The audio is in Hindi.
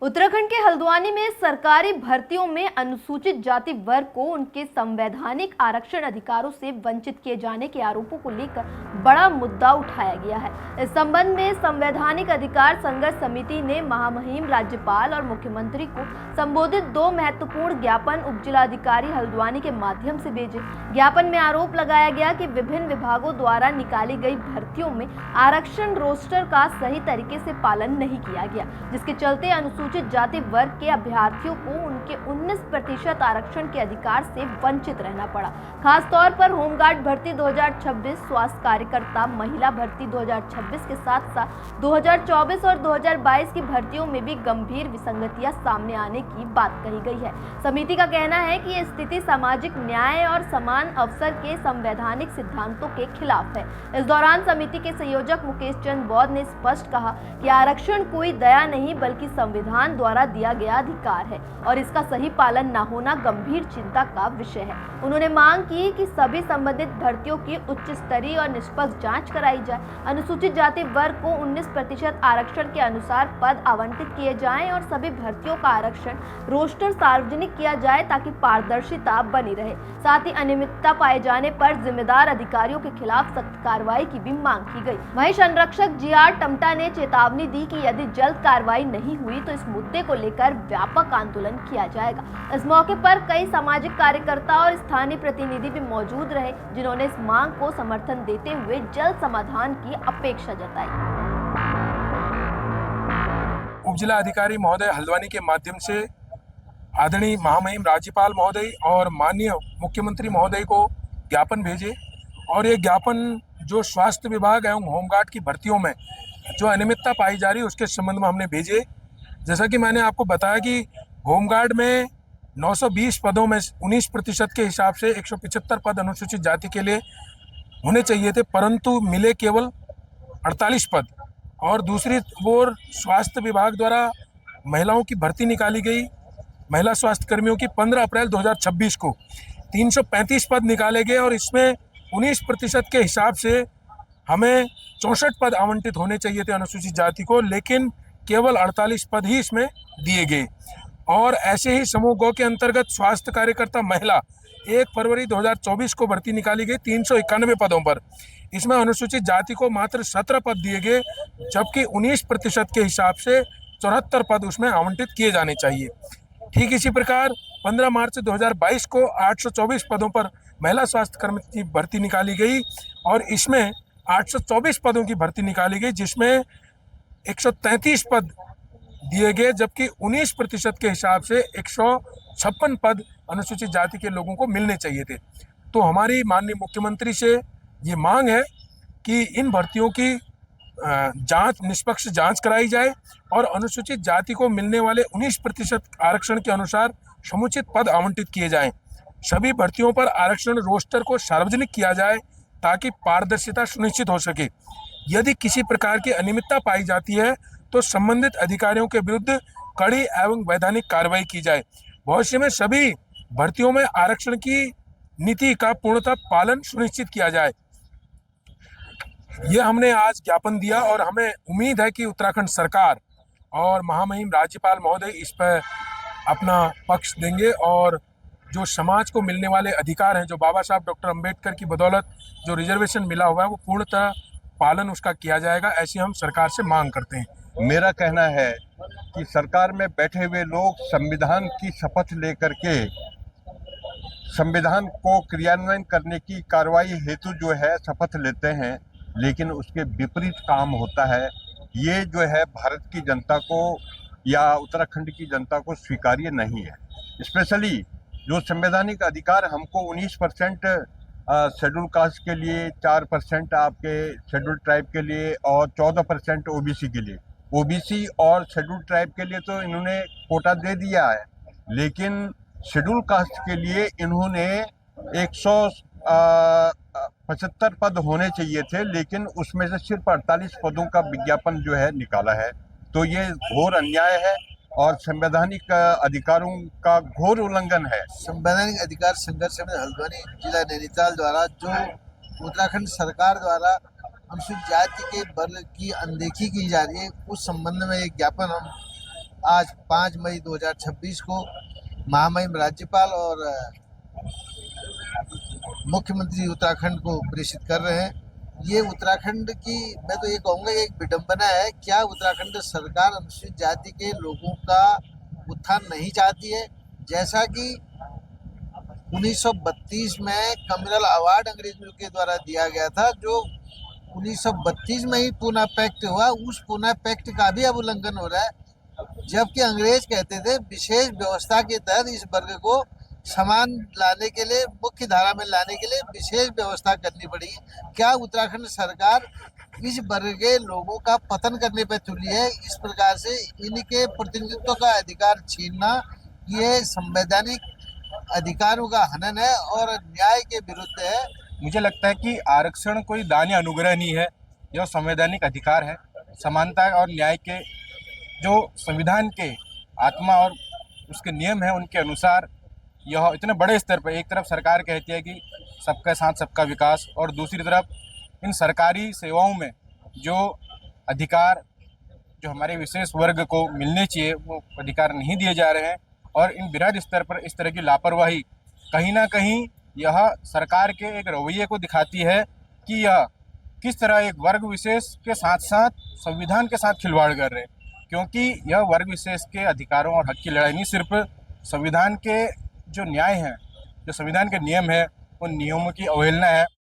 उत्तराखंड के हल्द्वानी में सरकारी भर्तियों में अनुसूचित जाति वर्ग को उनके संवैधानिक आरक्षण अधिकारों से वंचित किए जाने के आरोपों को लेकर बड़ा मुद्दा उठाया गया है। इस संबंध में संवैधानिक अधिकार संघर्ष समिति ने महामहिम राज्यपाल और मुख्यमंत्री को संबोधित 2 महत्वपूर्ण ज्ञापन उपजिलाधिकारी हल्द्वानी के माध्यम से भेजे। ज्ञापन में आरोप लगाया गया कि विभिन्न विभागों द्वारा निकाली गई भर्तियों में आरक्षण रोस्टर का सही तरीके से पालन नहीं किया गया, जिसके चलते अनुसूचित जाति वर्ग के अभ्यर्थियों को उनके 19% आरक्षण के अधिकार से वंचित रहना पड़ा। खास तौर पर होमगार्ड भर्ती 2026, स्वास्थ्य कार्यकर्ता महिला भर्ती 2026 के साथ साथ 2024 और 2022 की भर्तियों में भी गंभीर विसंगतियां सामने आने की बात कही गई है। समिति का कहना है कि यह स्थिति सामाजिक न्याय और समान अवसर के संवैधानिक सिद्धांतों के खिलाफ है। इस दौरान समिति के संयोजक मुकेश चंद बौद्ध ने स्पष्ट कहा कि आरक्षण कोई दया नहीं बल्कि संविधान द्वारा दिया गया अधिकार है और इसका सही पालन न होना गंभीर चिंता का विषय है। उन्होंने मांग की कि सभी संबंधित भर्तियों की उच्च स्तरीय और निष्पक्ष जांच कराई जाए। अनुसूचित जाति वर्ग को 19% आरक्षण के अनुसार पद आवंटित किए जाएं और सभी भर्तियों का आरक्षण रोस्टर सार्वजनिक किया जाए ताकि पारदर्शिता बनी रहे। साथ ही अनियमितता पाए जाने पर जिम्मेदार अधिकारियों के खिलाफ सख्त कार्रवाई की भी मांग की गई। वहीं संरक्षक जीआर टमटा ने चेतावनी दी कि यदि जल्द कार्रवाई नहीं हुई तो इस मुद्दे को लेकर व्यापक आंदोलन किया जाएगा। इस मौके पर कई सामाजिक कार्यकर्ता और स्थानीय प्रतिनिधि भी मौजूद रहे, जिन्होंने इस मांग को समर्थन देते हुए जल्द समाधान की अपेक्षा जताई। उपजिला अधिकारी महोदय हल्द्वानी के माध्यम से आदरणीय महामहिम राज्यपाल महोदय और माननीय मुख्यमंत्री महोदय को ज्ञापन भेजे और ये ज्ञापन जो स्वास्थ्य विभाग एवं होमगार्ड की भर्तियों में जो अनियमितता पाई जा रही है उसके संबंध में हमने भेजे। जैसा कि मैंने आपको बताया कि होमगार्ड में 920 पदों में 19% के हिसाब से 175 पद अनुसूचित जाति के लिए होने चाहिए थे, परंतु मिले केवल 48 पद। और दूसरी ओर स्वास्थ्य विभाग द्वारा महिलाओं की भर्ती निकाली गई, महिला स्वास्थ्य कर्मियों की 15 अप्रैल 2026 को 335 पद निकाले गए और इसमें 19% के हिसाब से हमें 64 पद आवंटित होने चाहिए थे अनुसूचित जाति को, लेकिन केवल 48 पद ही इसमें दिए गए। और ऐसे ही समूह गौ के अंतर्गत स्वास्थ्य कार्यकर्ता महिला 1 फरवरी 2024 को भर्ती निकाली गई 391 पदों पर। इसमें अनुसूचित जाति को मात्र 17 पद दिए गए, जबकि 19% के हिसाब से 74 पद उसमें आवंटित किए जाने चाहिए। ठीक इसी प्रकार 15 मार्च 2022 को 824 पदों पर महिला स्वास्थ्य कर्मी की भर्ती निकाली गई और इसमें 824 पदों की भर्ती निकाली गई, जिसमें 133 पद दिए गए, जबकि 19% के हिसाब से 156 पद अनुसूचित जाति के लोगों को मिलने चाहिए थे। तो हमारी माननीय मुख्यमंत्री से ये मांग है कि इन भर्तियों की निष्पक्ष जांच कराई जाए और अनुसूचित जाति को मिलने वाले 19% आरक्षण के अनुसार समुचित पद आवंटित किए जाएं। सभी भर्तियों पर आरक्षण रोस्टर को सार्वजनिक किया जाए ताकि पारदर्शिता सुनिश्चित हो सके। यदि किसी प्रकार की अनियमितता पाई जाती है तो संबंधित अधिकारियों के विरुद्ध कड़ी एवं वैधानिक कार्रवाई की जाए। भविष्य में सभी भर्तियों में आरक्षण की नीति का पूर्णतः पालन सुनिश्चित किया जाए। ये हमने आज ज्ञापन दिया और हमें उम्मीद है कि उत्तराखंड सरकार और महामहिम राज्यपाल महोदय इस पर अपना पक्ष देंगे और जो समाज को मिलने वाले अधिकार हैं, जो बाबा साहब डॉक्टर अंबेडकर की बदौलत जो रिजर्वेशन मिला हुआ है, वो पूर्णतः पालन उसका किया जाएगा, ऐसी हम सरकार से मांग करते हैं। मेरा कहना है कि सरकार में बैठे हुए लोग संविधान की शपथ लेकर के संविधान को क्रियान्वयन करने की कार्रवाई हेतु जो है शपथ लेते हैं, लेकिन उसके विपरीत काम होता है। ये जो है भारत की जनता को या उत्तराखंड की जनता को स्वीकार्य नहीं है। स्पेशली जो संवैधानिक अधिकार हमको 19% शेड्यूल कास्ट के लिए, 4% आपके शेड्यूल ट्राइब के लिए और 14% ओबीसी के लिए। ओबीसी और शेड्यूल ट्राइब के लिए तो इन्होंने कोटा दे दिया है, लेकिन शेड्यूल कास्ट के लिए इन्होंने 175 पद होने चाहिए थे, लेकिन उसमें से सिर्फ 48 पदों का विज्ञापन जो है निकाला है। तो ये घोर अन्याय है और संवैधानिक अधिकारों का घोर उल्लंघन है। संवैधानिक अधिकार संघर्ष समिति हल्द्वानी जिला नैनीताल द्वारा जो उत्तराखंड सरकार द्वारा अनुसूचित जाति के वर्ग की अनदेखी की जा रही है, उस संबंध में एक ज्ञापन हम आज 5 मई 2026 को महामहिम राज्यपाल और मुख्यमंत्री उत्तराखंड को प्रेषित कर रहे हैं। ये उत्तराखंड की, मैं तो ये कहूँगा, एक विडंबना है। क्या उत्तराखंड सरकार अनुसूचित जाति के लोगों का उत्थान नहीं चाहती है? जैसा कि 1932 में कम्युनल अवार्ड अंग्रेजों के द्वारा दिया गया था, जो 1932 में ही पूना पैक्ट हुआ, उस पूना पैक्ट का भी अब उल्लंघन हो रहा है। जबकि अंग्रेज कहते थे विशेष व्यवस्था के तहत इस वर्ग को समान लाने के लिए, मुख्य धारा में लाने के लिए विशेष व्यवस्था करनी पड़ेगी। क्या उत्तराखंड सरकार इस वर्ग के लोगों का पतन करने पर तुली है? इस प्रकार से इनके प्रतिनिधित्व का अधिकार छीनना ये संवैधानिक अधिकारों का हनन है और न्याय के विरुद्ध है। मुझे लगता है कि आरक्षण कोई दान या अनुग्रह नहीं है, यह संवैधानिक अधिकार है। समानता और न्याय के जो संविधान के आत्मा और उसके नियम हैं, उनके अनुसार यह इतने बड़े स्तर पर एक तरफ सरकार कहती है कि सबका साथ सबका विकास, और दूसरी तरफ इन सरकारी सेवाओं में जो अधिकार जो हमारे विशेष वर्ग को मिलने चाहिए वो अधिकार नहीं दिए जा रहे हैं। और इन बृहद स्तर पर इस तरह की लापरवाही कहीं ना कहीं यह सरकार के एक रवैये को दिखाती है कि यह किस तरह एक वर्ग विशेष के साथ साथ संविधान के साथ खिलवाड़ कर रहे हैं। क्योंकि यह वर्ग विशेष के अधिकारों और हक की लड़ाई नहीं, सिर्फ संविधान के जो न्याय हैं, जो संविधान के नियम हैं, उन नियमों की अवहेलना है।